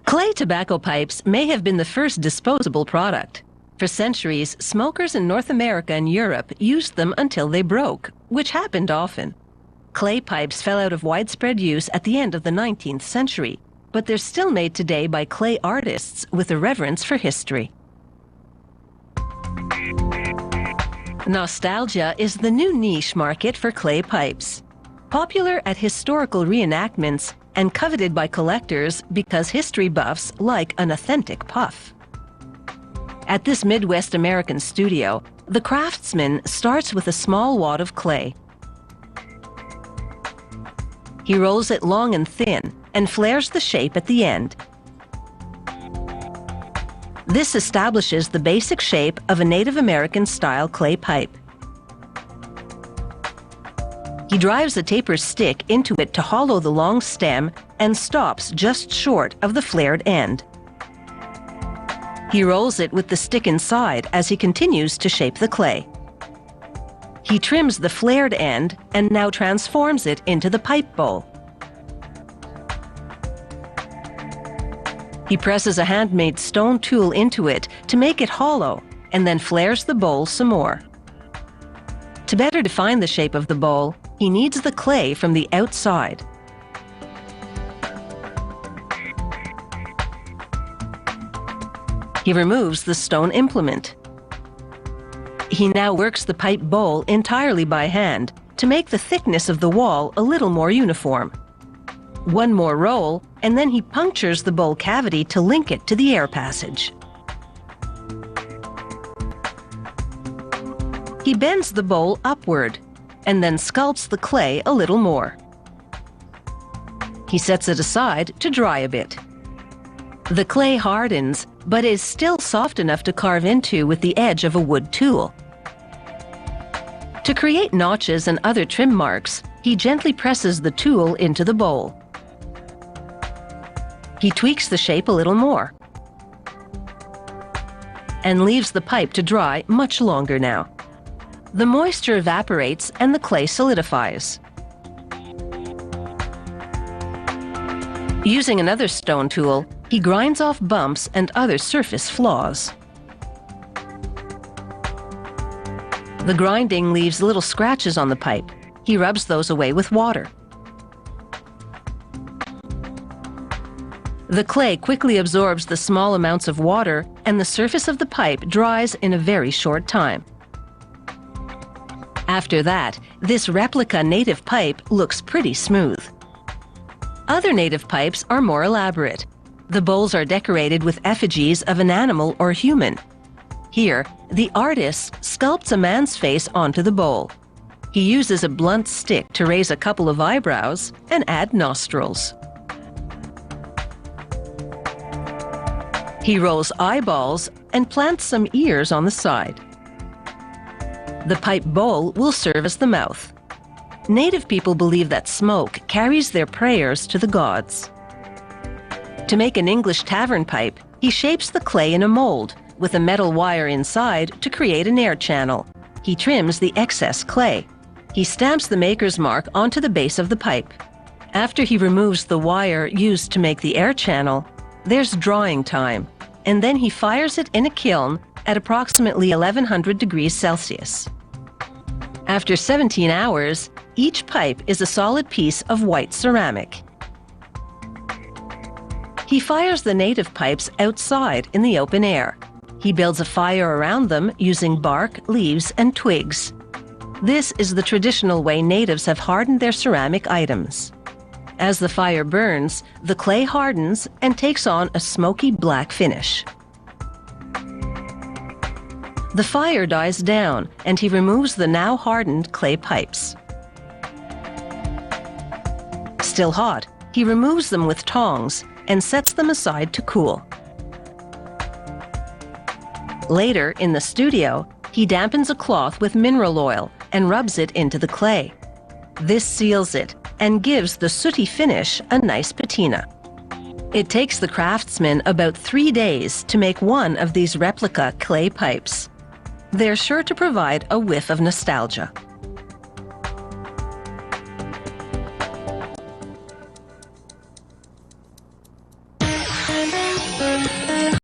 Clay tobacco pipes may have been the first disposable product. For centuries, smokers in North America and Europe used them until they broke, which happened often. Clay pipes fell out of widespread use at the end of the 19th century, but they're still made today by clay artists with a reverence for history. Nostalgia is the new niche market for clay pipes. Popular at historical reenactments and coveted by collectors because history buffs like an authentic puff. At this Midwest American studio, the craftsman starts with a small wad of clay. He rolls it long and thin and flares the shape at the end. This establishes the basic shape of a Native American-style clay pipe. He drives a taper stick into it to hollow the long stem and stops just short of the flared end. He rolls it with the stick inside as he continues to shape the clay. He trims the flared end and now transforms it into the pipe bowl. He presses a handmade stone tool into it to make it hollow and then flares the bowl some more. To better define the shape of the bowl, he kneads the clay from the outside. He removes the stone implement. He now works the pipe bowl entirely by hand to make the thickness of the wall a little more uniform. One more roll, and then he punctures the bowl cavity to link it to the air passage. He bends the bowl upward and then sculpts the clay a little more. He sets it aside to dry a bit. The clay hardens, but is still soft enough to carve into with the edge of a wood tool. To create notches and other trim marks, he gently presses the tool into the bowl. He tweaks the shape a little more and leaves the pipe to dry much longer now. The moisture evaporates and the clay solidifies. Using another stone tool, he grinds off bumps and other surface flaws. The grinding leaves little scratches on the pipe. He rubs those away with water. The clay quickly absorbs the small amounts of water, and the surface of the pipe dries in a very short time. After that, this replica native pipe looks pretty smooth. Other native pipes are more elaborate. The bowls are decorated with effigies of an animal or human. Here, the artist sculpts a man's face onto the bowl. He uses a blunt stick to raise a couple of eyebrows and add nostrils. He rolls eyeballs and plants some ears on the side. The pipe bowl will serve as the mouth. Native people believe that smoke carries their prayers to the gods. To make an English tavern pipe, he shapes the clay in a mold with a metal wire inside to create an air channel. He trims the excess clay. He stamps the maker's mark onto the base of the pipe. After he removes the wire used to make the air channel, there's drying time, and then he fires it in a kiln at approximately 1100 degrees Celsius. After 17 hours, each pipe is a solid piece of white ceramic. He fires the native pipes outside in the open air. He builds a fire around them using bark, leaves, and twigs. This is the traditional way natives have hardened their ceramic items. As the fire burns, the clay hardens and takes on a smoky black finish. The fire dies down, and he removes the now hardened clay pipes. Still hot, he removes them with tongs and sets them aside to cool. Later, in the studio, he dampens a cloth with mineral oil and rubs it into the clay. This seals it and gives the sooty finish a nice patina. It takes the craftsman about 3 days to make one of these replica clay pipes. They're sure to provide a whiff of nostalgia.